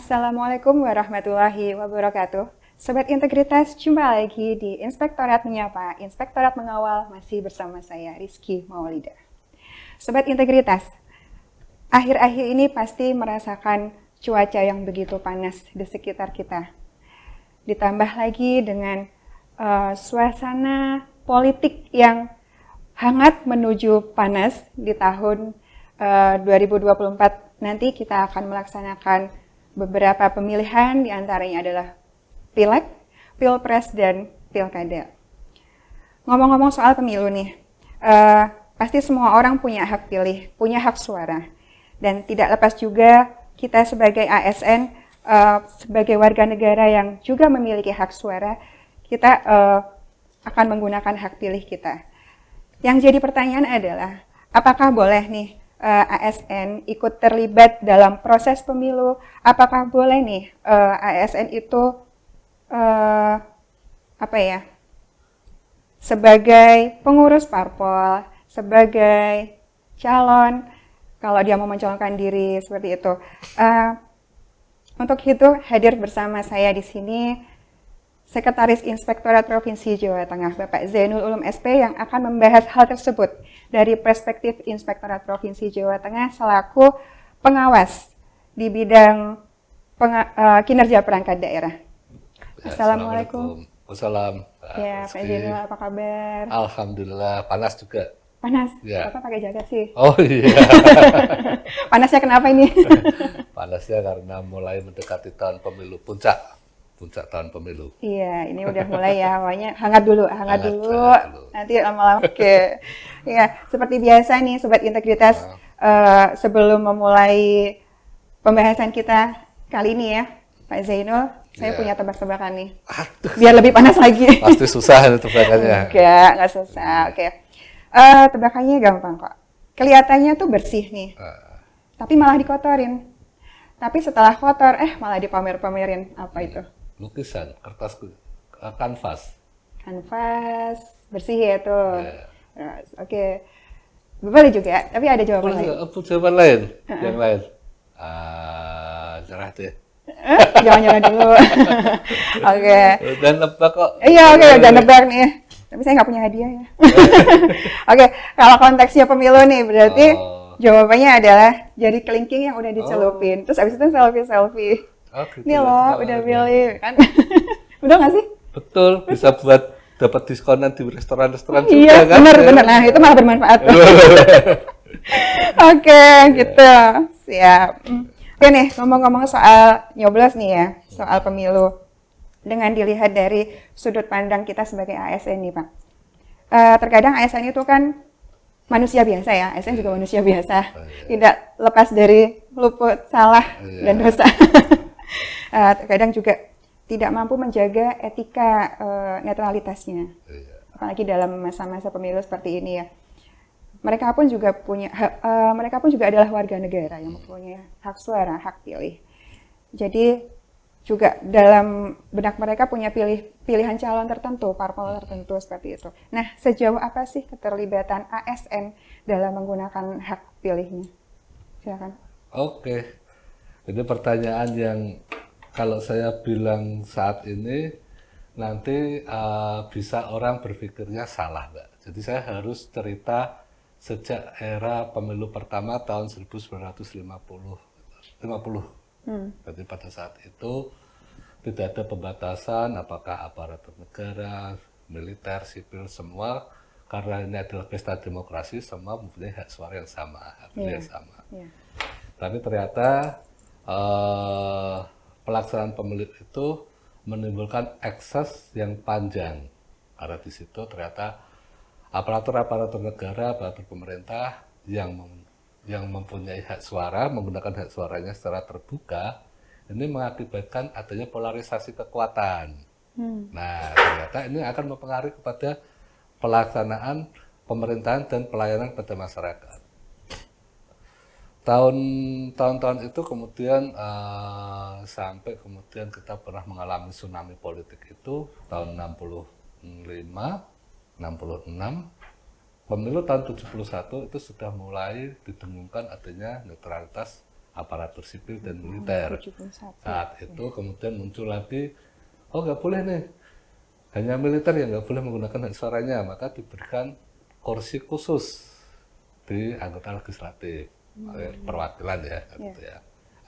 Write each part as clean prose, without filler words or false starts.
Assalamualaikum warahmatullahi wabarakatuh. Sobat Integritas, jumpa lagi di Inspektorat Menyapa, Inspektorat Mengawal, masih bersama saya Rizky Maulida. Sobat Integritas, akhir-akhir ini pasti merasakan cuaca yang begitu panas di sekitar kita. Ditambah lagi dengan suasana politik yang hangat menuju panas di tahun 2024. Nanti kita akan melaksanakan beberapa pemilihan, diantaranya adalah Pileg, Pilpres, dan Pilkada. Ngomong-ngomong soal pemilu nih, pasti semua orang punya hak pilih, punya hak suara. Dan tidak lepas juga kita sebagai ASN, sebagai warga negara yang juga memiliki hak suara, kita akan menggunakan hak pilih kita. Yang jadi pertanyaan adalah, apakah boleh nih ASN ikut terlibat dalam proses pemilu? Apakah boleh nih ASN itu sebagai pengurus parpol, sebagai calon, kalau dia mau mencalonkan diri seperti itu. Untuk itu hadir bersama saya di sini Sekretaris Inspektorat Provinsi Jawa Tengah, Bapak Zainul Ulum SP, yang akan membahas hal tersebut dari perspektif Inspektorat Provinsi Jawa Tengah selaku pengawas di bidang kinerja perangkat daerah. Assalamualaikum. Wassalam. Ya, Pak Zainul, apa kabar? Alhamdulillah, panas juga. Panas? Ya. Bapak pakai jaket sih. Oh iya. Panasnya kenapa ini? Panasnya karena mulai mendekati tahun pemilu, puncak tahun pemilu. Iya, ini udah mulai ya, hawanya hangat dulu. Nanti lama-lama. Oke. Ya, seperti biasa nih Sobat Integritas, sebelum memulai pembahasan kita kali ini ya, Pak Zainul, saya punya tebak-tebakan nih. Aduh. Biar lebih panas lagi. Pasti susah itu tebakannya. Nggak susah. Oke. Tebakannya gampang kok. Kelihatannya tuh bersih nih, tapi malah dikotorin. Tapi setelah kotor, malah dipamer-pamerin. Apa itu? Lukisan, kertas, kanvas. Kanvas, bersih ya tuh. Oke. Boleh juga, tapi ada jawaban lain. Jawaban lain? Yang lain? Cerah deh. Jangan nyerah dulu. Oke. Dan nebak kok. Iya, oke, udah nebak nih. Tapi saya nggak punya hadiah ya. Oke, kalau konteksnya pemilu nih, berarti jawabannya adalah jari kelingking yang udah dicelupin. Terus abis itu selfie. Gitu Nih loh, udah pilih kan? Udah nggak sih? Betul, bisa buat dapat diskonan di restoran-restoran juga iya, kan? Iya, benar. Nah, itu malah bermanfaat. Oke, gitu. Siap. Oke nih, ngomong-ngomong soal nyoblos nih ya, soal pemilu. Dengan dilihat dari sudut pandang kita sebagai ASN nih, Pak. Terkadang ASN itu kan manusia biasa ya, ASN juga manusia biasa. Tidak lepas dari luput, salah, dan dosa. Terkadang juga tidak mampu menjaga etika netralitasnya, apalagi dalam masa-masa pemilu seperti ini ya. Mereka pun juga adalah warga negara yang mempunyai hak suara, hak pilih. Jadi juga dalam benak mereka punya pilihan calon tertentu, parpol tertentu seperti itu. Nah, sejauh apa sih keterlibatan ASN dalam menggunakan hak pilihnya? Silakan. Oke, ini pertanyaan yang kalau saya bilang saat ini nanti bisa orang berpikirnya salah, Mbak. Jadi saya harus cerita sejak era pemilu pertama tahun 1950. Jadi pada saat itu tidak ada pembatasan apakah aparatur negara, militer, sipil, semua, karena ini adalah pesta demokrasi, semua mempunyai hak suara yang sama, hak pilih yang sama. Tapi ternyata pelaksanaan pemilu itu menimbulkan ekses yang panjang, karena di situ ternyata aparatur negara, aparatur pemerintah yang mempunyai hak suara, menggunakan hak suaranya secara terbuka, ini mengakibatkan adanya polarisasi kekuatan. Nah, ternyata ini akan mempengaruhi kepada pelaksanaan pemerintahan dan pelayanan pada masyarakat. Tahun-tahun itu kemudian sampai kemudian kita pernah mengalami tsunami politik itu tahun 65, 66, pemilu tahun 71 itu sudah mulai didengungkan adanya netralitas aparatur sipil dan militer. 71. Saat itu kemudian muncul lagi, oh nggak boleh nih, hanya militer yang nggak boleh menggunakan hak suaranya, maka diberikan kursi khusus di anggota legislatif, perwakilan ya, gitu ya,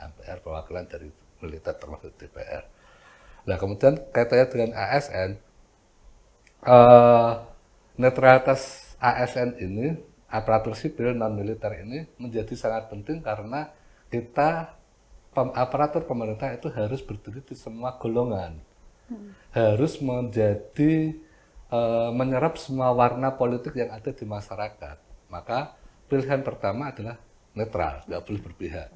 MPR perwakilan dari militer termasuk DPR. Nah kemudian kaitannya dengan ASN, netralitas ASN ini, aparatur sipil non militer ini menjadi sangat penting karena kita aparatur pemerintah itu harus berdiri di semua golongan, harus menjadi menyerap semua warna politik yang ada di masyarakat. Maka pilihan pertama adalah netral, nggak boleh berpihak.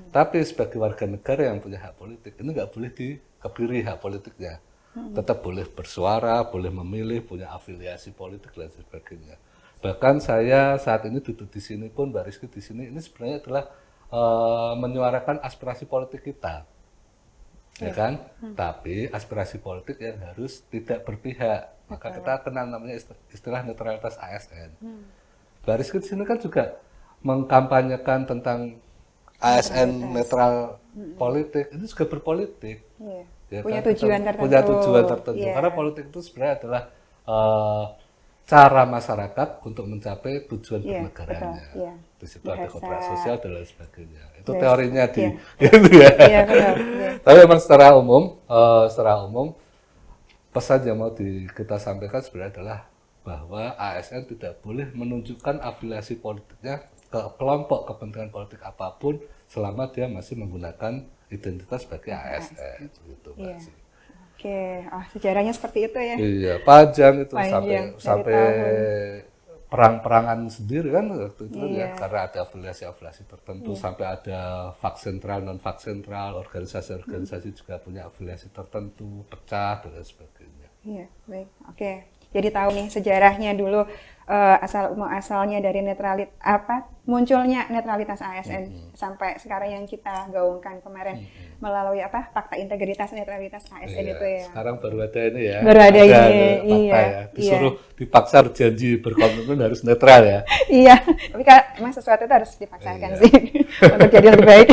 Tapi sebagai warga negara yang punya hak politik, ini nggak boleh dikebiri hak politiknya. Tetap boleh bersuara, boleh memilih, punya afiliasi politik dan sebagainya. Bahkan saya saat ini duduk di sini pun, Mbak Rizky di sini, ini sebenarnya adalah menyuarakan aspirasi politik kita, ya kan? Tapi aspirasi politik yang harus tidak berpihak. Maka kita kenal namanya istilah netralitas ASN. Mbak Rizky di sini kan juga mengkampanyekan tentang ASN netral politik, itu juga berpolitik. Ya, punya kan? tujuan tertentu. Punya tujuan tertentu. Karena politik itu sebenarnya adalah cara masyarakat untuk mencapai tujuan bernegaranya. Di situ ada kontrak sosial dan lain sebagainya. Itu teorinya di gitu ya. Tapi memang secara umum pesan yang mau kita sampaikan sebenarnya adalah bahwa ASN tidak boleh menunjukkan afiliasi politiknya ke kelompok kepentingan politik apapun selama dia masih menggunakan identitas sebagai ASN gitu, Mbak. Oke, sejarahnya seperti itu ya. Iya, panjang itu sampai perang-perangan sendiri kan waktu itu ya, karena ada afiliasi-afiliasi tertentu, sampai ada vak sentral, non vak sentral, organisasi-organisasi juga punya afiliasi tertentu, pecah dan sebagainya. Iya, baik. Oke. Jadi tahu nih sejarahnya dulu asal-muasalnya dari munculnya netralitas ASN sampai sekarang yang kita gaungkan kemarin melalui Fakta Integritas Netralitas ASN itu ya. Sekarang baru ada ini ya. Baru ada ini. Fakta ya. Disuruh dipaksa janji berkomitmen harus netral ya. Iya, tapi emang sesuatu itu harus dipaksakan sih untuk jadi lebih baik.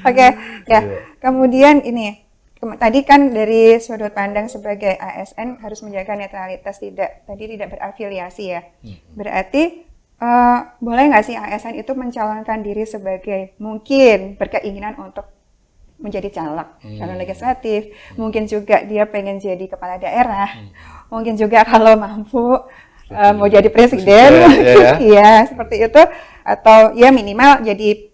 Oke, ya. Kemudian ini tadi kan dari sudut pandang sebagai ASN harus menjaga netralitas, tidak berafiliasi ya. Berarti boleh nggak sih ASN itu mencalonkan diri sebagai mungkin berkeinginan untuk menjadi calon legislatif, mungkin juga dia pengen jadi kepala daerah, mungkin juga kalau mampu mau jadi presiden, iya seperti itu, atau ya minimal jadi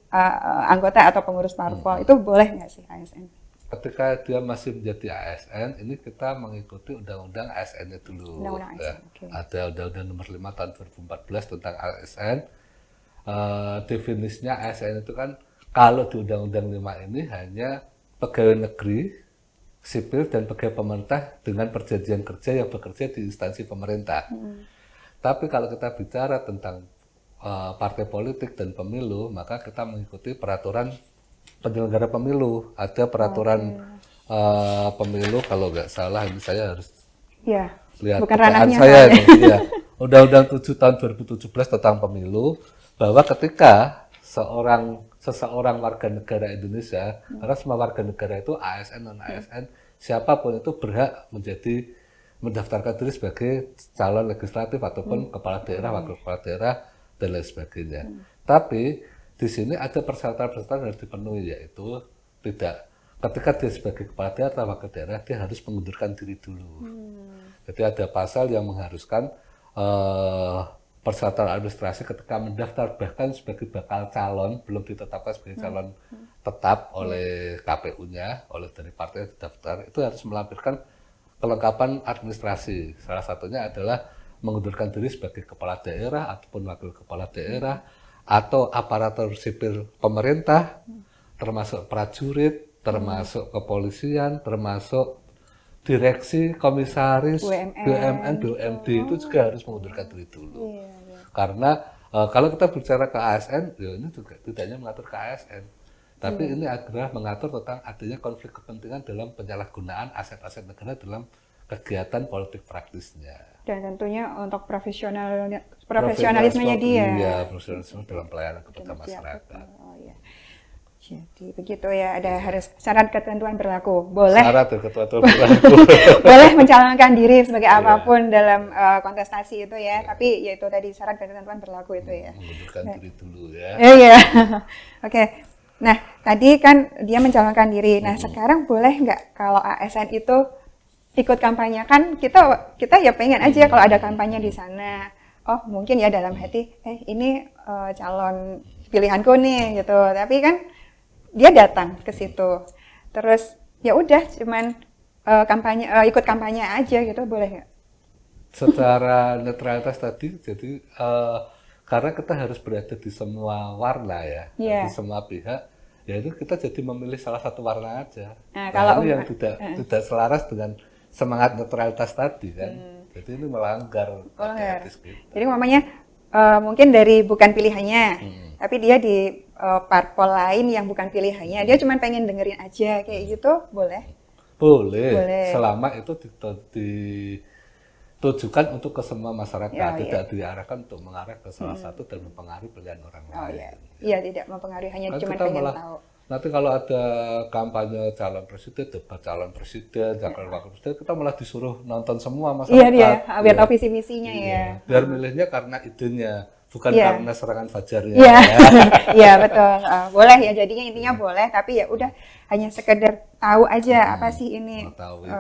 anggota atau pengurus parpol, itu boleh nggak sih ASN? Ketika dia masih menjadi ASN, ini kita mengikuti undang-undang ASN-nya dulu. Ada undang-undang nomor 5 tahun 2014 tentang ASN. Definisinya ASN itu kan kalau di undang-undang 5 ini hanya pegawai negeri, sipil dan pegawai pemerintah dengan perjanjian kerja yang bekerja di instansi pemerintah. Tapi kalau kita bicara tentang partai politik dan pemilu, maka kita mengikuti peraturan penyelenggara pemilu. Ada peraturan pemilu, kalau nggak salah ini saya harus lihat pekerjaan saya ini. Undang-Undang 7 tahun 2017 tentang pemilu, bahwa ketika seseorang warga negara Indonesia, karena semua warga negara itu ASN non ASN, siapapun itu berhak mendaftarkan diri sebagai calon legislatif ataupun kepala daerah, wakil kepala daerah dan lain sebagainya. Tapi di sini ada persyaratan-persyaratan yang harus dipenuhi, yaitu ketika dia sebagai kepala daerah atau wakil daerah, dia harus mengundurkan diri dulu. Jadi ada pasal yang mengharuskan persyaratan administrasi ketika mendaftar, bahkan sebagai bakal calon, belum ditetapkan sebagai calon tetap oleh KPU-nya, oleh dari partai yang didaftar, itu harus melampirkan kelengkapan administrasi. Salah satunya adalah mengundurkan diri sebagai kepala daerah ataupun wakil kepala daerah, atau aparatur sipil pemerintah, termasuk prajurit, termasuk kepolisian, termasuk direksi, komisaris, BUMN, BUMD itu juga harus mengundurkan diri dulu. Karena kalau kita bicara ke ASN, ya ini juga tidak hanya mengatur ke ASN, tapi ini adalah mengatur tentang adanya konflik kepentingan dalam penyalahgunaan aset-aset negara dalam kegiatan politik praktisnya. Dan tentunya untuk profesionalismenya dia. Iya, profesionalisme dalam pelayanan kepada masyarakat. Jadi begitu ya, ada harus syarat ketentuan berlaku. Boleh Syarat dan ketentuan berlaku. boleh mencalonkan diri sebagai apapun dalam kontestasi itu ya, tapi yaitu tadi syarat dan ketentuan berlaku itu ya. Mengundurkan diri dulu ya. Iya. Oke. Nah, tadi kan dia mencalonkan diri. Nah, sekarang boleh nggak kalau ASN itu ikut kampanye? Kan kita ya pengen aja kalau ada kampanye di sana. Oh, mungkin ya dalam hati, ini calon pilihanku nih gitu. Tapi kan dia datang ke situ. Terus ya udah cuman kampanye ikut kampanye aja gitu, boleh nggak? Secara netralitas tadi, jadi karena kita harus berada di semua warna ya, Iya. di semua pihak, ya itu kita jadi memilih salah satu warna aja. Nah, Nah, kalau ini yang tidak selaras dengan semangat netralitas tadi kan. Jadi ini melanggar kode etis kita. Jadi mamanya mungkin dari bukan pilihannya, tapi dia di parpol lain yang bukan pilihannya. Dia cuma pengen dengerin aja kayak gitu, boleh? Boleh. Selama itu ditujukan untuk ke semua masyarakat, tidak diarahkan untuk mengarah ke salah satu dan mempengaruhi pilihan orang lain. Iya, tidak mempengaruhi, hanya Kan cuma kita pengen malah, tahu. nanti kalau ada kampanye calon presiden, debat calon presiden, calon wakil presiden, kita malah disuruh nonton semua masyarakat. Iya dia, biar tahu visi misinya ya. Biar milihnya karena idenya, bukan karena serangan fajarnya. Iya, ya. iya betul. Boleh ya, jadinya intinya boleh, tapi ya udah hanya sekedar tahu aja apa sih ini Mengetahui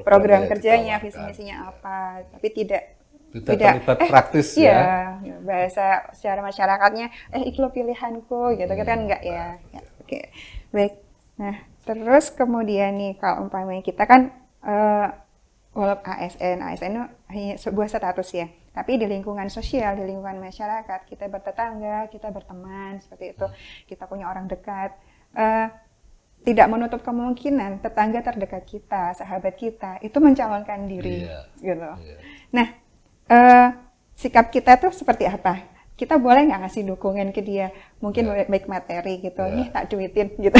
program yang kerjanya, ditawarkan. visi misinya apa, tapi tidak terlibat praktis ya. Iya, bahasa secara masyarakatnya, itu lo pilihanku gitu kan enggak ya. Ya, oke, baik. Nah, terus kemudian nih kalau umpamanya kita kan walaupun ASN itu hanya sebuah status ya, tapi di lingkungan sosial, di lingkungan masyarakat, kita bertetangga, kita berteman seperti itu, kita punya orang dekat. Tidak menutup kemungkinan tetangga terdekat kita, sahabat kita itu mencalonkan diri, gitu. Nah, sikap kita tuh seperti apa? Kita boleh nggak ngasih dukungan ke dia? Mungkin baik materi gitu, nih tak duitin gitu.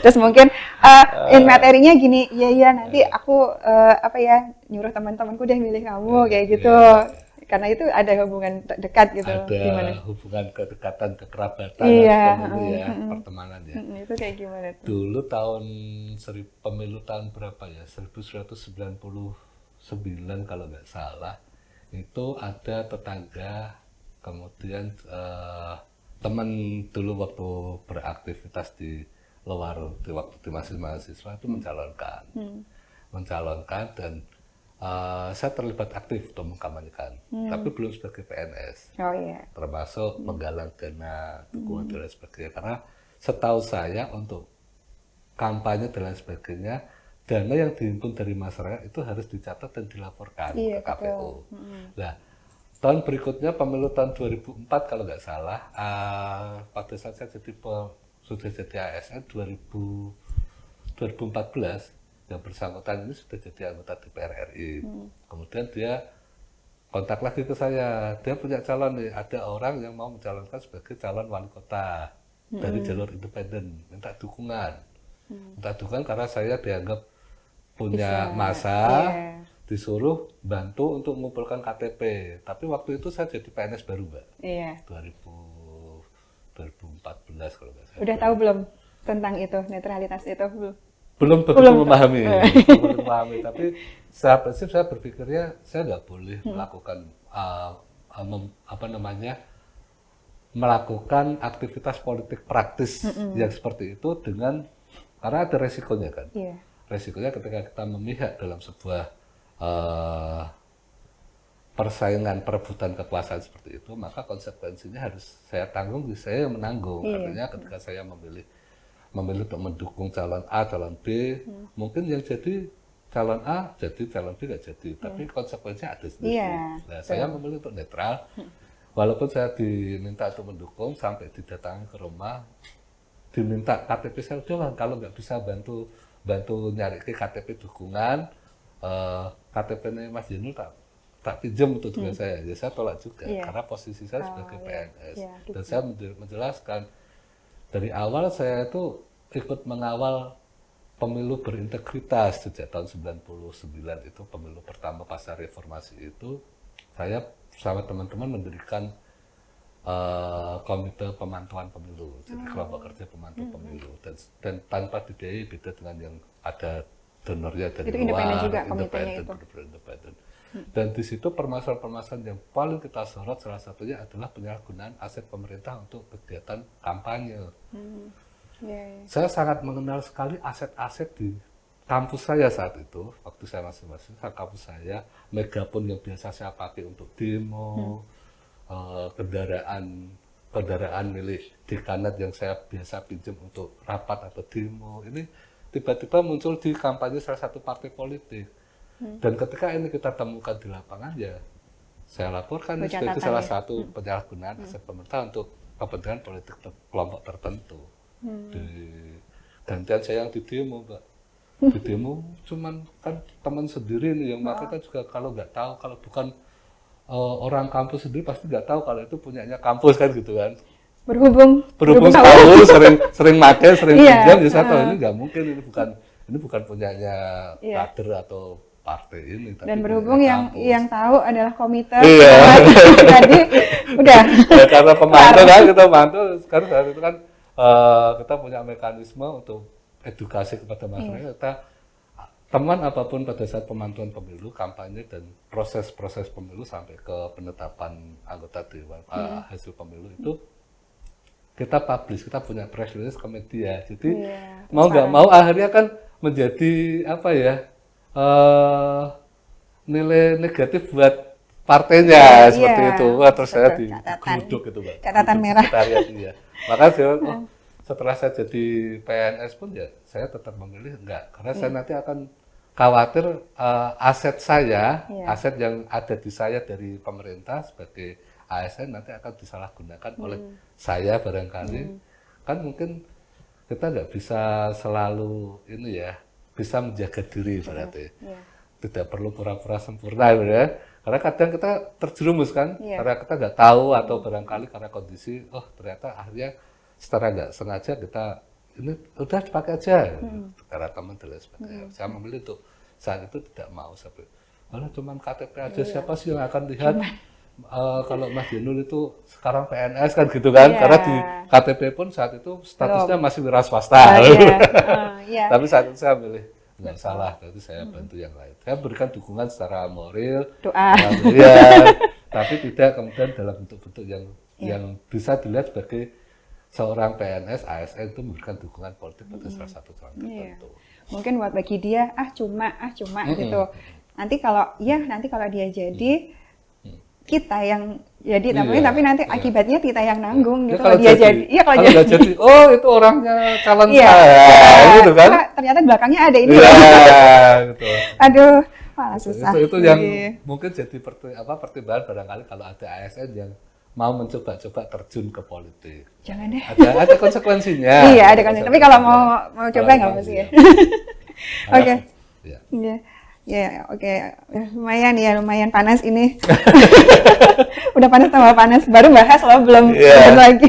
Terus mungkin materinya gini, iya nanti aku nyuruh teman-temanku deh milih kamu kayak gitu. Karena itu ada hubungan dekat gitu. Ada gimana? hubungan kedekatan, kekerabatan, pertemanan ya. Itu kayak gimana tuh? Dulu pemilu tahun berapa ya? 1999 kalau nggak salah. Itu ada tetangga, kemudian teman dulu waktu beraktivitas di Lewaro, waktu di masih mahasiswa itu mencalonkan dan saya terlibat aktif untuk mengkampanyekan, tapi belum sebagai PNS, termasuk menggalang dana, dukungan dan lain sebagainya. Karena setahu saya untuk kampanye dan lain sebagainya, dana yang dihimpun dari masyarakat itu harus dicatat dan dilaporkan ke KPU. Nah, tahun berikutnya pemilu tahun 2004 kalau nggak salah, pada saat saya sudah jadi ASN 2014. Yang bersangkutan ini sudah jadi anggota DPR RI. Kemudian dia kontak lagi ke saya. Dia punya calon nih, ada orang yang mau mencalonkan sebagai calon wali kota dari jalur independen, minta dukungan. Minta dukungan karena saya dianggap punya masa, disuruh bantu untuk mengumpulkan KTP. Tapi waktu itu saya jadi PNS baru, Mbak. 2014 kalau nggak salah. Udah tahu belum tentang itu, netralitas itu belum? Belum begitu memahami, tapi secara prinsip saya berpikirnya saya nggak boleh melakukan melakukan aktivitas politik praktis yang seperti itu karena ada resikonya kan. Resikonya ketika kita memihak dalam sebuah persaingan perebutan kekuasaan seperti itu, maka konsekuensinya harus saya tanggung, saya yang menanggung. Artinya ketika saya memilih untuk mendukung calon A, calon B, mungkin yang jadi calon A jadi, calon B nggak jadi, tapi konsekuensinya ada sendiri. Nah, saya memilih untuk netral, walaupun saya diminta untuk mendukung, sampai didatangi ke rumah, diminta KTP saya, udah kalau nggak bisa bantu nyari ke KTP dukungan, KTP-nya Mas Jenul tak pinjam untuk tugas saya, ya saya tolak juga, karena posisi saya sebagai PNS, dan saya menjelaskan, dari awal saya itu ikut mengawal pemilu berintegritas sejak tahun 99 itu pemilu pertama pasca reformasi itu saya sama teman-teman mendirikan komite pemantauan pemilu, jadi kelompok kerja pemantau pemilu, dan tanpa dibiayai, beda dengan yang ada donornya dari Itu independen luar, juga komitenya itu. independen. Dan di situ permasalahan-permasalahan yang paling kita sorot salah satunya adalah penyalahgunaan aset pemerintah untuk kegiatan kampanye. Saya sangat mengenal sekali aset-aset di kampus saya saat itu, waktu saya masih mahasiswa, kampus saya, megapon yang biasa saya pakai untuk demo, kendaraan milik dekanat yang saya biasa pinjam untuk rapat atau demo, ini tiba-tiba muncul di kampanye salah satu partai politik. Dan ketika ini kita temukan di lapangan, ya saya laporkan ini sebagai salah satu penyalahgunaan aset pemerintah untuk kepentingan politik kelompok tertentu. Di gantian saya yang di demo, Mbak. Di demo cuman kan teman sendiri nih yang makanya juga kalau nggak tahu, kalau bukan orang kampus sendiri pasti nggak tahu kalau itu punyanya kampus kan gitu kan. Berhubung tahu sering makai, sering pinjam, ya saya tahu ini nggak mungkin, ini bukan punyanya kader atau partai ini. Tapi dan berhubung yang tahu adalah komite, jadi udah. Ya, karena pemantau kan, kita pemantau, sekarang saat itu kan kita punya mekanisme untuk edukasi kepada masyarakat. Kita teman apapun pada saat pemantauan pemilu, kampanye dan proses-proses pemilu sampai ke penetapan anggota dewan hasil pemilu itu kita publish, kita punya press release ke media. Jadi mau nggak mau akhirnya kan menjadi apa ya, nilai negatif buat partainya seperti itu. Wah, terus saya digeruduk gitu, Mbak. Catatan merah. Iya. Makanya setelah saya jadi PNS pun ya saya tetap memilih enggak, karena saya nanti akan khawatir aset saya, aset yang ada di saya dari pemerintah sebagai ASN nanti akan disalahgunakan oleh saya barangkali. Kan mungkin kita nggak bisa selalu ini ya, bisa menjaga diri berarti. Tidak perlu pura-pura sempurna ya. Karena kadang kita terjerumus kan, karena kita nggak tahu atau barangkali karena kondisi, ternyata akhirnya secara nggak sengaja kita ini udah dipakai aja, karena teman dan lain sebagainya. Saya memilih untuk saat itu tidak mau sampai, cuman KTP aja, siapa sih yang akan lihat kalau Mas Jenul itu sekarang PNS kan gitu kan, karena di KTP pun saat itu statusnya masih wira swasta. Tapi saat itu saya milih nggak salah, berarti saya bantu yang lain. Saya berikan dukungan secara moral, doa, tapi tidak kemudian dalam bentuk-bentuk yang bisa dilihat sebagai seorang PNS, ASN itu memberikan dukungan politik pada salah satu calon tertentu. Mungkin buat bagi dia cuma gitu. Nanti kalau dia jadi kita yang jadi tapi nanti akibatnya kita yang nanggung gitu. Kalau dia jadi itu orangnya calon saya gitu kan. Ternyata belakangnya ada ini. Gitu. Aduh, malah susah. Itu yang mungkin jadi pertimbangan barangkali kalau ada ASN yang mau mencoba-coba terjun ke politik. Jangan deh. Ada konsekuensinya. Iya, ada konsekuensinya. Tapi kalau mau coba nggak mesti ya. Oke. Oke. Lumayan panas ini. Udah panas tambah panas. Baru bahas loh, belum lagi.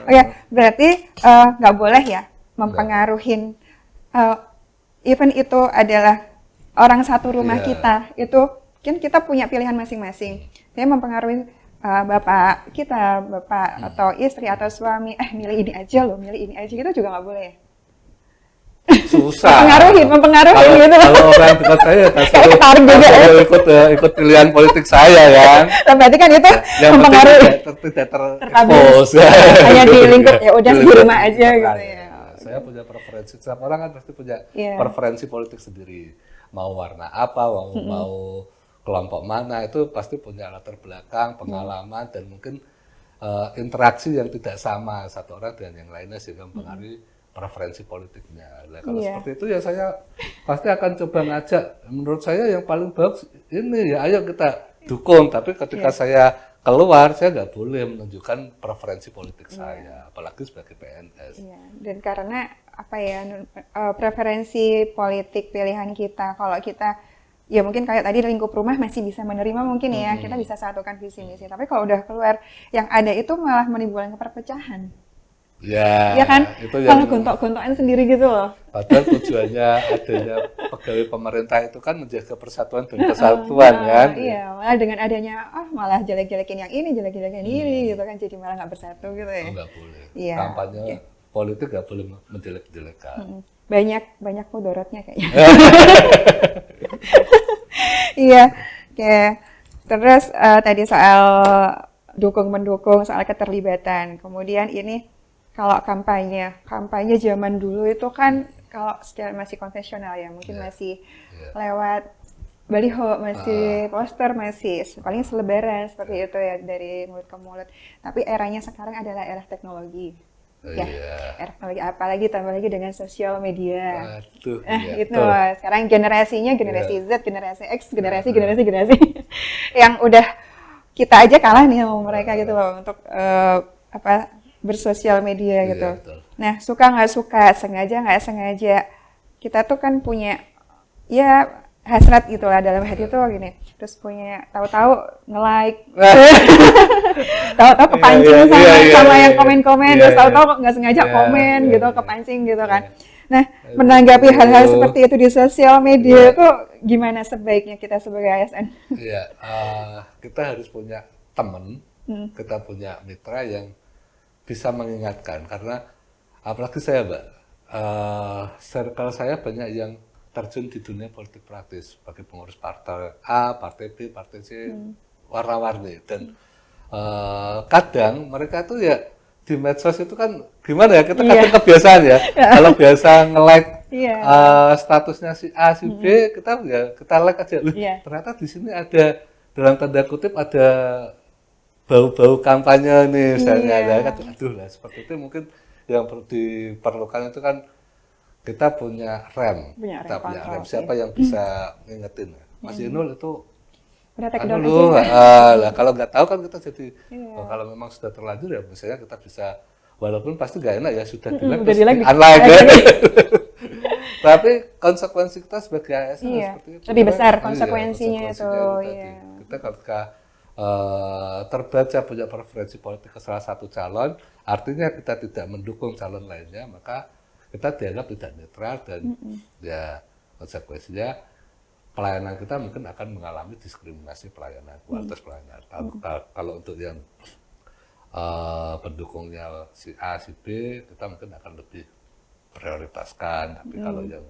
Oke, berarti nggak boleh ya mempengaruhin even itu adalah orang satu rumah kita, itu kan kita punya pilihan masing-masing. Saya mempengaruhi bapak atau istri atau suami, milih ini aja gitu juga nggak boleh ya? Susah. Mempengaruhi gitu. Kalau orang dekat saya ikut pilihan politik saya kan. Berarti kan itu mempengaruhi. Tidak terekspos. Hanya di lingkup ya udah di rumah aja gitu ya. Saya punya preferensi. Setiap orang kan pasti punya preferensi politik sendiri. Mau warna apa, mau kelompok mana, itu pasti punya latar belakang, pengalaman, dan mungkin interaksi yang tidak sama satu orang dengan yang lainnya sehingga mempengaruhi preferensi politiknya. Nah, kalau seperti itu ya saya pasti akan coba ngajak. Menurut saya yang paling bagus ini ya, ayo kita dukung. Tapi ketika saya keluar, saya nggak boleh menunjukkan preferensi politik saya, apalagi sebagai PNS. Dan karena preferensi politik pilihan kita, kalau kita ya mungkin kayak tadi lingkup rumah masih bisa menerima mungkin ya, kita bisa satukan visi misi. Tapi kalau udah keluar, yang ada itu malah menimbulkan perpecahan. Ya kan? itu Kalau yang gontok-gontokan sendiri gitu loh. padahal tujuannya adanya pegawai pemerintah itu kan menjaga persatuan dan kesatuan kan. Iya, malah dengan adanya malah jelek-jelekin yang ini, jelek-jelekin ini gitu kan, jadi malah nggak bersatu gitu ya. Enggak boleh. Iya, Kampanye oke. politik nggak boleh menjelek-jelekan. Banyak mudorotnya kayaknya. Iya, oke. Terus tadi soal dukung-mendukung, soal keterlibatan. Kemudian ini kalau kampanye zaman dulu itu kan kalau secara masih konvensional ya, mungkin masih lewat baliho, masih poster, masih paling selebaran seperti itu ya dari mulut ke mulut. Tapi eranya sekarang adalah era teknologi. Ya, era teknologi, apalagi tambah lagi dengan sosial media. Aduh, Gitu. Sekarang generasinya generasi Z, generasi X, generasi yang udah kita aja kalah nih sama mereka gitu loh untuk bersosial media gitu. Betul. Nah, suka nggak suka, sengaja nggak sengaja, kita tuh kan punya ya hasrat gitu lah dalam hati tuh gini. Terus punya tahu-tahu nge-like, tahu-tahu kepancing sama yang komen-komen, terus tahu-tahu nggak sengaja komen gitu, kepancing gitu kan. Nah, menanggapi hal-hal seperti itu di sosial media itu gimana sebaiknya kita sebagai ASN? Iya, kita harus punya teman, kita punya mitra yang bisa mengingatkan, karena apalagi saya Mbak, circle saya banyak yang terjun di dunia politik praktis sebagai pengurus partai A, partai B, partai C, warna-warni, dan kadang mereka tuh ya di medsos itu kan gimana ya, kita kadang kebiasaan ya, kalau biasa nge-like statusnya si A, si B, kita like aja, ternyata di sini ada dalam tanda kutip ada bau-bau kampanye nih misalnya, aduh lah seperti itu. Mungkin yang perlu diperlukan itu kan kita punya rem, siapa yang bisa ngingetin. Mas Inul itu kalau nggak tahu kan kita jadi kalau memang sudah terlanjur ya misalnya kita bisa, walaupun pasti nggak enak ya sudah di-like unlike ya. Tapi konsekuensi kita sebagai ASN seperti itu lebih besar konsekuensinya itu. Kita ketika terbaca punya preferensi politik ke salah satu calon, artinya kita tidak mendukung calon lainnya, maka kita dianggap tidak netral dan ya konsekuensinya pelayanan kita mungkin akan mengalami diskriminasi pelayanan, kualitas pelayanan. Kalau untuk yang pendukungnya si A, si B, kita mungkin akan lebih prioritaskan, tapi kalau yang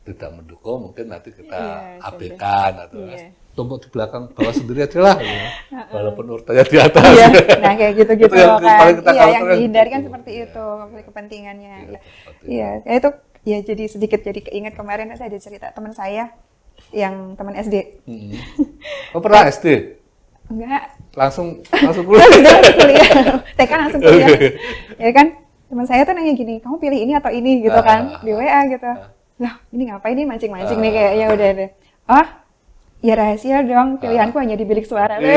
tidak mendukung mungkin nanti kita abaikan atau tumpuk di belakang bawah sendiri aja lah, walaupun urutannya di atas. Nah kayak gitu-gitu kan. Yang dihindari kan seperti itu kepentingannya. Iya, itu ya jadi sedikit jadi keinget kemarin saya ada cerita teman saya yang teman SD. Oh pernah SD? Enggak. Langsung kuliah. Kuliah. TK langsung kuliah. Ya kan? Teman saya tuh nanya gini, kamu pilih ini atau ini gitu kan di WA gitu. Lah, ini ngapain nih mancing-mancing nih kayaknya udah deh. Oh, ya rahasia dong, pilihanku hanya di bilik suara. Gitu.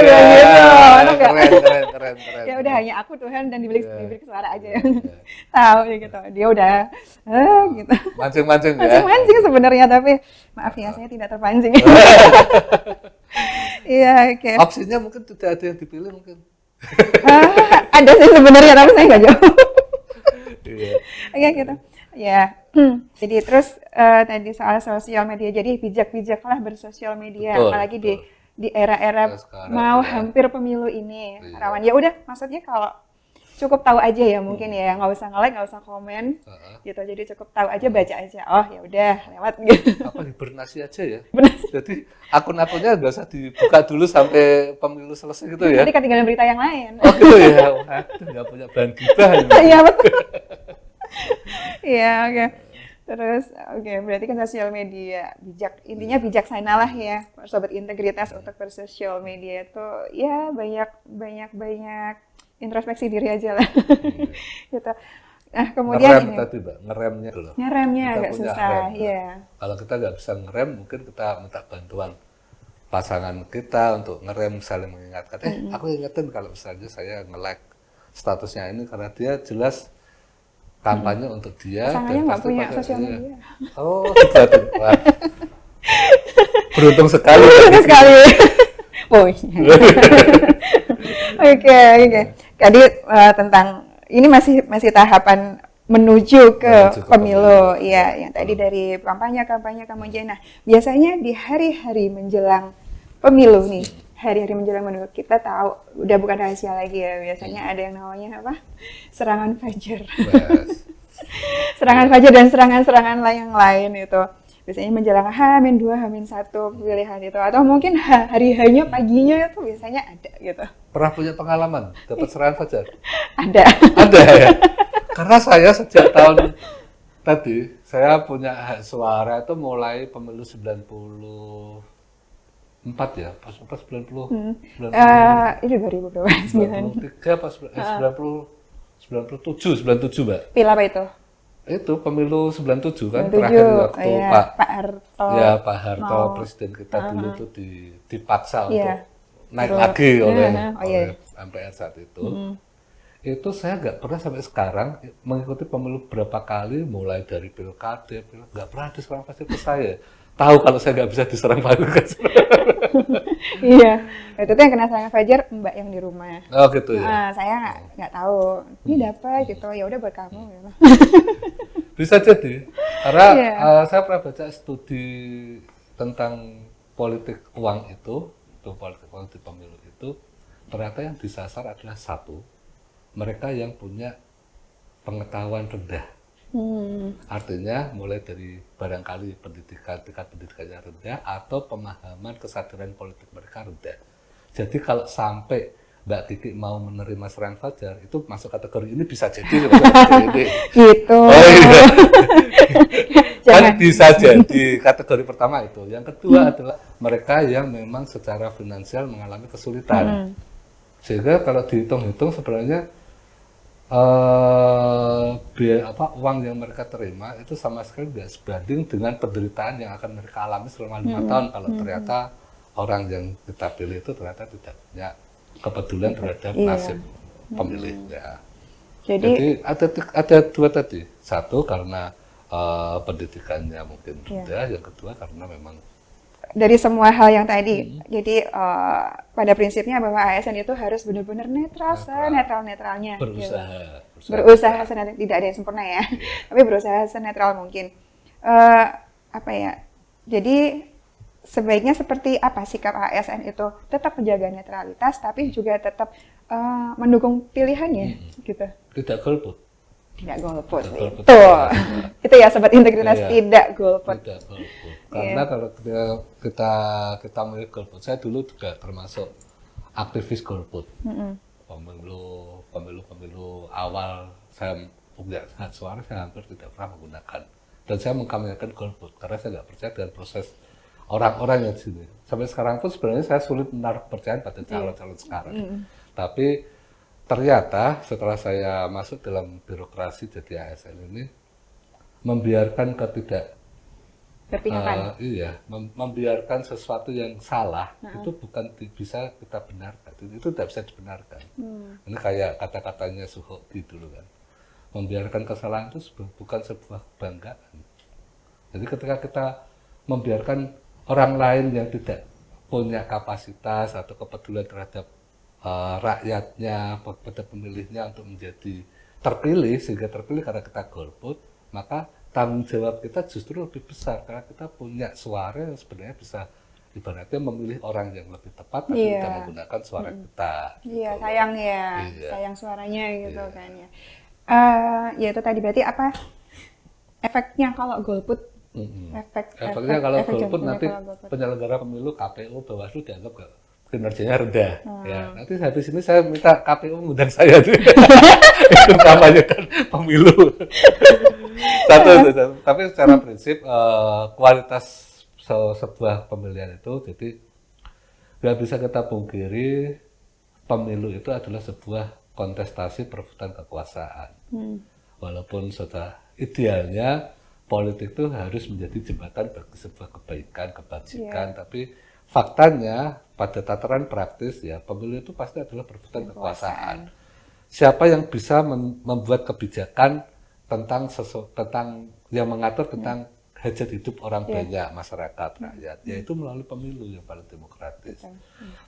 Keren. Ya udah hanya aku Tuhan dan di bilik suara aja yang tahu ya gitu. Dia udah gitu. Mancing-mancing ya. Mancing-mancing sebenarnya, tapi maaf ya saya tidak terpancing. Iya, oke. Opsinya mungkin tidak ada yang dipilih mungkin. Ada sih sebenarnya tapi saya nggak jawab. Oke gitu. Ya, jadi terus tadi soal sosial media, jadi bijak-bijaklah bersosial media, apalagi di era-era mau hampir pemilu ini, rawan. Ya udah, maksudnya kalau cukup tahu aja ya mungkin ya, nggak usah nge-like, nggak usah komen, gitu. Jadi cukup tahu aja, baca aja. Oh ya udah, lewat gitu. Apa hibernasi aja ya? Jadi akun-akunnya nggak usah dibuka dulu sampai pemilu selesai gitu ya? Nanti ketinggalan berita yang lain. Oh gitu ya? Waduh, nggak punya bahan gibah ini. Iya betul. Iya, oke. Terus, berarti kan sosial media intinya bijaksanalah ya, sobat integritas untuk bersosial media itu ya banyak introspeksi diri aja lah. Gitu. Nah, kemudian ngeremnya loh. Ngeremnya agak susah, iya. Kalau kita nggak bisa ngerem, mungkin kita minta bantuan pasangan kita untuk ngerem, saling mengingatkan. Aku ingetin kalau misalnya saya nge-like statusnya ini karena dia jelas kampanye untuk dia. Pasangannya nggak punya sosial media. Oh, gitu. Wah. Beruntung sekali. Beruntung sekali. Oke. Tadi tentang ini masih tahapan menuju ke Menuju ke pemilu, pemilu. ya, yang tadi dari kampanye kemudian. Nah, biasanya di hari-hari menjelang pemilu nih, hari-hari menjelang pemilu kita tahu udah bukan rahasia lagi ya, biasanya ada yang namanya apa? Serangan fajar. Yes. Serangan fajar dan serangan-serangan yang lain itu. Biasanya menjelang H-2, H-1 pilihan itu, atau mungkin hari-harinya paginya itu biasanya ada gitu. Pernah punya pengalaman dapat serangan fajar? Ada. Ada ya. Karena saya sejak tahun tadi saya punya hak suara itu mulai pemilu 94 ya, pas 90 Ini 2000 berapa? 93 pas 97 Mbak. Pil apa itu? Itu pemilu 97 kan 97, terakhir waktu ya, Pak Harto. ya Pak Harto mau- presiden kita dulu tuh dipaksa Iya. untuk naik Terus. lagi oleh iya. MPR saat itu. Itu saya nggak pernah sampai sekarang mengikuti pemilu berapa kali, mulai dari pilkada, nggak pernah diserang fajar ke saya. Tahu kalau saya nggak bisa diserang fajar. Iya, itu tuh yang kena serangan fajar Mbak yang di rumah. Oh gitu ya. Nah, saya nggak tahu. Ini dapat gitu, ya udah buat kamu. Gitu. Bisa jadi. Karena Iya. saya pernah baca studi tentang politik uang itu politik uang di pemilu itu, ternyata yang disasar adalah satu, mereka yang punya pengetahuan rendah. Artinya mulai dari barangkali tingkat pendidikannya rendah atau pemahaman kesadaran politik mereka rendah. Jadi kalau sampai Mbak Kiki mau menerima serangan fajar, itu masuk kategori ini bisa jadi masuk kategori ini. Gitu. Oh iya. Kan Jangan. bisa jadi kategori pertama itu. Yang kedua adalah mereka yang memang secara finansial mengalami kesulitan. Sehingga kalau dihitung-hitung sebenarnya uang yang mereka terima itu sama sekali tidak sebanding dengan penderitaan yang akan mereka alami selama 5 tahun kalau ternyata orang yang kita pilih itu ternyata tidak punya kepedulian terhadap nasib pemilihnya. Jadi ada dua tadi. Satu karena pendidikannya mungkin rendah, yang kedua karena memang dari semua hal yang tadi, jadi pada prinsipnya bahwa ASN itu harus benar-benar netral, senetral-netralnya. Berusaha senetral, tidak ada yang sempurna ya, tapi berusaha senetral mungkin. Apa ya? Jadi sebaiknya seperti apa sikap ASN itu tetap menjaga netralitas, tapi juga tetap mendukung pilihannya, gitu. tidak golput. Tidak golput. Tidak golput. Itu ya sobat integritas, Iya. tidak golput. Tidak golput. Karena kalau kita milih golput, saya dulu juga termasuk aktivis golput. Pemilu awal saya punya hak suara, saya hampir tidak pernah menggunakan. Dan saya mengkampanyekan golput karena saya nggak percaya dengan proses orang-orang yang di sini. Sampai sekarang pun sebenarnya saya sulit menaruh kepercayaan pada calon-calon sekarang. Tapi ternyata setelah saya masuk dalam birokrasi jadi ASN ini, membiarkan Berpihakan. membiarkan sesuatu yang salah itu bukan bisa kita benarkan, itu tidak bisa dibenarkan. Ini kayak kata-katanya Suhoki dulu kan, membiarkan kesalahan itu bukan sebuah kebanggaan. Jadi ketika kita membiarkan orang lain yang tidak punya kapasitas atau kepedulian terhadap rakyatnya, pada pemilihnya untuk menjadi terpilih, sehingga terpilih karena kita golput, maka tanggung jawab kita justru lebih besar karena kita punya suara yang sebenarnya bisa ibaratnya memilih orang yang lebih tepat tapi kita menggunakan suara kita. Iya, gitu. sayang ya, sayang suaranya gitu kan ya. Ya itu tadi berarti apa efeknya kalau golput? Efeknya kalau golput nanti penyelenggara pemilu KPU Bawaslu dianggap kinerjanya rendah. Ya, nanti habis ini saya minta KPU mengundang saya tuh. Itu kampanyekan pemilu. Satu. Tapi secara prinsip kualitas sebuah pemilihan itu, jadi nggak bisa kita pungkiri pemilu itu adalah sebuah kontestasi perebutan kekuasaan. Walaupun sudah idealnya politik itu harus menjadi jembatan bagi sebuah kebaikan, kebajikan, tapi faktanya pada tataran praktis ya pemilu itu pasti adalah perebutan kekuasaan. Siapa yang bisa membuat kebijakan tentang yang mengatur tentang hajat hidup orang banyak, masyarakat, rakyat, yaitu melalui pemilu yang paling demokratis.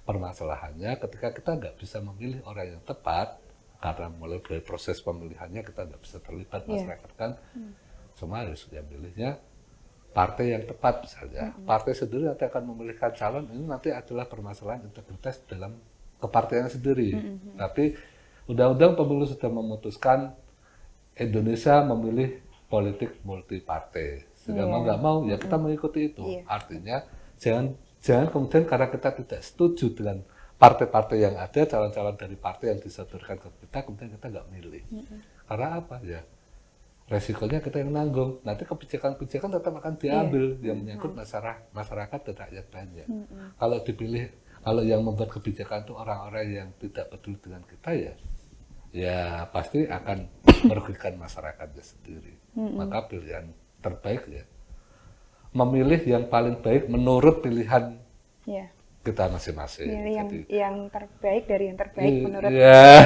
Permasalahannya ketika kita nggak bisa memilih orang yang tepat, karena mulai dari proses pemilihannya kita nggak bisa terlibat, masyarakat kan semua harus dia milihnya partai yang tepat misalnya. Partai sendiri nanti akan memilihkan calon, ini nanti adalah permasalahan integritas dalam kepartaian sendiri. Tapi undang-undang pemilu sudah memutuskan Indonesia memilih politik multi partai. Sehingga mau nggak mau ya kita mengikuti itu. Artinya jangan kemudian karena kita tidak setuju dengan partai-partai yang ada, calon-calon dari partai yang disodorkan ke kita, kemudian kita nggak milih. Karena apa ya? Resikonya kita yang nanggung. Nanti kebijakan-kebijakan tetap akan diambil yang menyangkut masyarakat dan rakyat banyak. Kalau dipilih, kalau yang membuat kebijakan itu orang-orang yang tidak peduli dengan kita ya pasti akan merugikan masyarakatnya sendiri. Maka pilihan terbaik ya memilih yang paling baik menurut pilihan kita masing-masing. Pilih yang terbaik dari yang terbaik menurut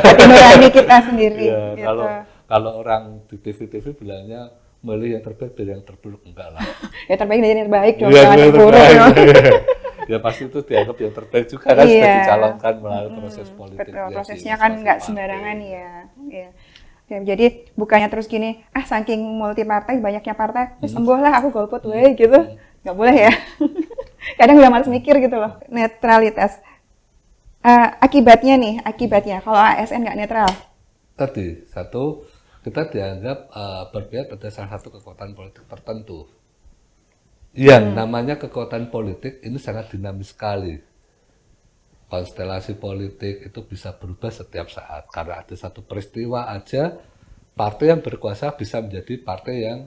hati nurani kita sendiri. Gitu. Kalau orang di TV bilangnya milih yang terbaik dari yang terburuk, enggak lah. Ya terbaik dari yang terbaik dong, jangan terburuk. Ya pasti itu dianggap yang terbaik juga kan sudah dicalonkan melalui proses politik. Betul, prosesnya kan nggak sembarangan ya. Jadi bukannya terus gini, saking multi partai, banyaknya partai, sembuh lah aku golput gitu. Nggak boleh ya. Kadang udah malas mikir gitu loh. Netralitas. Akibatnya kalau ASN nggak netral. Tadi, satu, kita dianggap berpihak pada salah satu kekuatan politik tertentu. Yang namanya kekuatan politik ini sangat dinamis sekali. Konstelasi politik itu bisa berubah setiap saat. Karena ada satu peristiwa aja, partai yang berkuasa bisa menjadi partai yang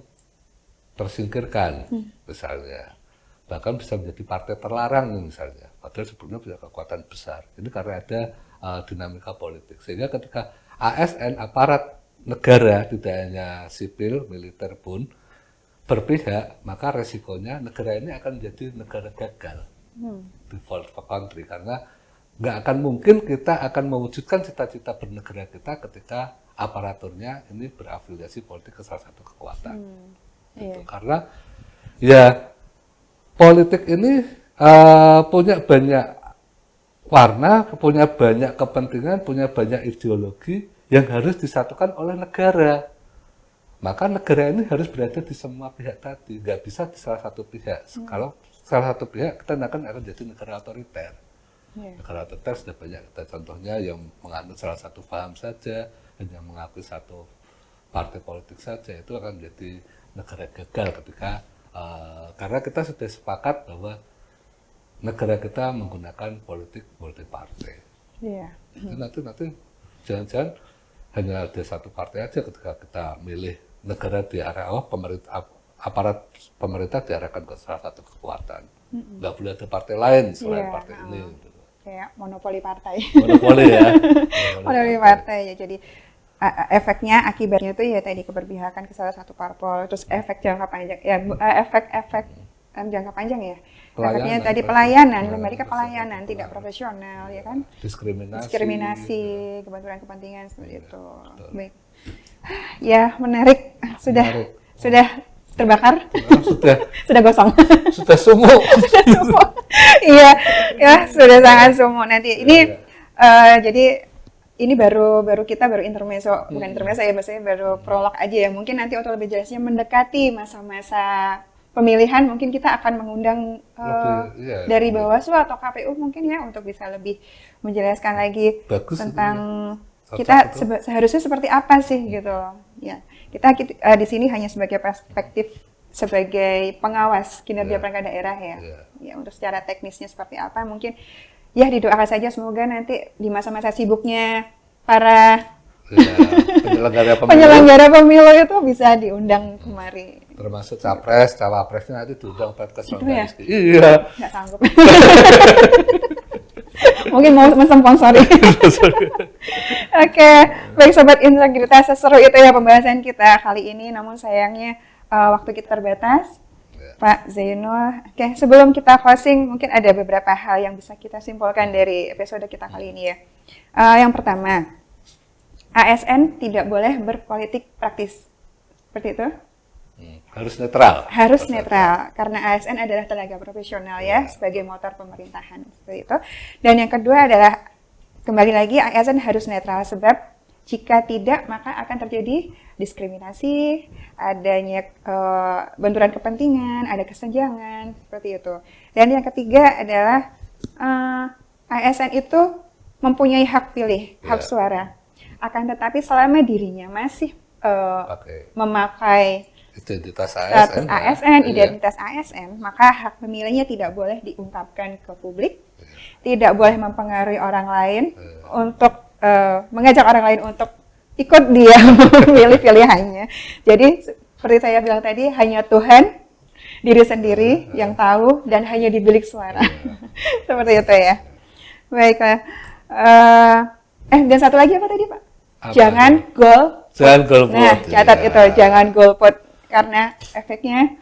tersingkirkan, misalnya. Bahkan bisa menjadi partai terlarang, misalnya. Padahal sebelumnya punya kekuatan besar. Ini karena ada dinamika politik. Sehingga ketika ASN, aparat negara, tidak hanya sipil, militer pun, berpihak, maka resikonya negara ini akan menjadi negara gagal, default country, karena nggak akan mungkin kita akan mewujudkan cita-cita bernegara kita ketika aparaturnya ini berafiliasi politik ke salah satu kekuatan. Gitu. Karena ya politik ini punya banyak warna, punya banyak kepentingan, punya banyak ideologi yang harus disatukan oleh negara. Maka negara ini harus berada di semua pihak tadi, nggak bisa di salah satu pihak. Kalau salah satu pihak, kita akan jadi negara otoriter. Negara otoriter sudah banyak kita contohnya yang menganut salah satu paham saja, hanya mengakui satu partai politik saja, itu akan menjadi negara gagal ketika karena kita sudah sepakat bahwa negara kita menggunakan politik multi partai. Nanti jangan-jangan hanya ada satu partai aja ketika kita milih negara di arah pemerintah, aparat pemerintah diarahkan ke salah satu kekuatan. Nggak boleh ada partai lain selain partai ini. Gitu. Kayak monopoli partai. Monopoli ya. Monopoli partai ya. Jadi efeknya, akibatnya itu ya tadi keberpihakan ke salah satu parpol. Terus efek jangka panjang ya, efek jangka panjang ya. Efeknya tadi pelayanan, mereka pelayanan tidak profesional ya kan. Diskriminasi, kebenturan kepentingan seperti itu. Baik. Ya, menarik. Sudah terbakar? Sudah gosong. Sudah sumuk. Iya, ya sudah sangat sumuk. Nanti ini jadi ini baru intermezzo, bukan intermezzo ya, maksudnya baru prolog aja ya. Mungkin nanti untuk lebih jelasnya mendekati masa-masa pemilihan mungkin kita akan mengundang dari Bawaslu atau KPU mungkin ya untuk bisa lebih menjelaskan lagi tentang kita seharusnya seperti apa sih gitu loh. Ya, kita di sini hanya sebagai perspektif sebagai pengawas kinerja perangkat daerah ya. Ya, untuk secara teknisnya seperti apa mungkin ya didoakan saja semoga nanti di masa-masa sibuknya para penyelenggara pemilu itu bisa diundang kemari. Termasuk capres, cawapresnya nanti diundang ke itu ya? Iya. Nggak sanggup. Mungkin mau mensponsori. Oke, baik Sobat Integritas, seseru itu ya pembahasan kita kali ini. Namun sayangnya waktu kita terbatas. Pak Zainul, oke, sebelum kita closing, mungkin ada beberapa hal yang bisa kita simpulkan dari episode kita kali ini ya. Yang pertama, ASN tidak boleh berpolitik praktis. Seperti itu? Harus netral. Harus netral, karena ASN adalah tenaga profesional ya, sebagai motor pemerintahan. Seperti itu. Dan yang kedua adalah, kembali lagi, ASN harus netral sebab Jika tidak, maka akan terjadi diskriminasi, adanya benturan kepentingan, ada kesenjangan, seperti itu. Dan yang ketiga adalah ASN itu mempunyai hak pilih, hak suara. Akan tetapi selama dirinya masih memakai identitas status ASN, ASN, identitas ASN, maka hak pemilihnya tidak boleh diungkapkan ke publik, tidak boleh mempengaruhi orang lain untuk mengajak orang lain untuk ikut dia memilih pilihannya. Jadi seperti saya bilang tadi, hanya Tuhan, diri sendiri yang tahu, dan hanya di bilik suara. Seperti itu ya. Baiklah. Dan satu lagi apa tadi Pak? Jangan golput. Nah, catat itu, jangan golput. Karena efeknya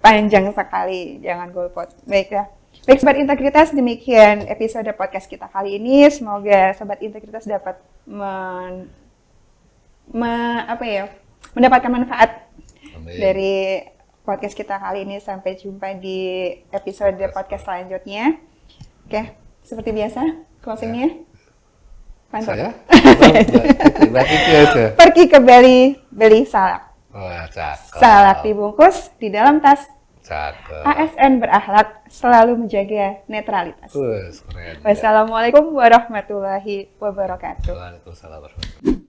panjang sekali, jangan golput. Baiklah. Baik Sobat Integritas, demikian episode podcast kita kali ini. Semoga Sobat Integritas dapat mendapatkan manfaat dari podcast kita kali ini. Sampai jumpa di episode podcast selanjutnya. Oke, seperti biasa, closingnya. Mantap. Saya? Itu aja. Pergi ke beli salak. Wah, cakep. Salak dibungkus di dalam tas. Cakep. ASN berakhlak, selalu menjaga netralitas. Keren. Wassalamualaikum warahmatullahi wabarakatuh. Waalaikumsalam warahmatullahi wabarakatuh.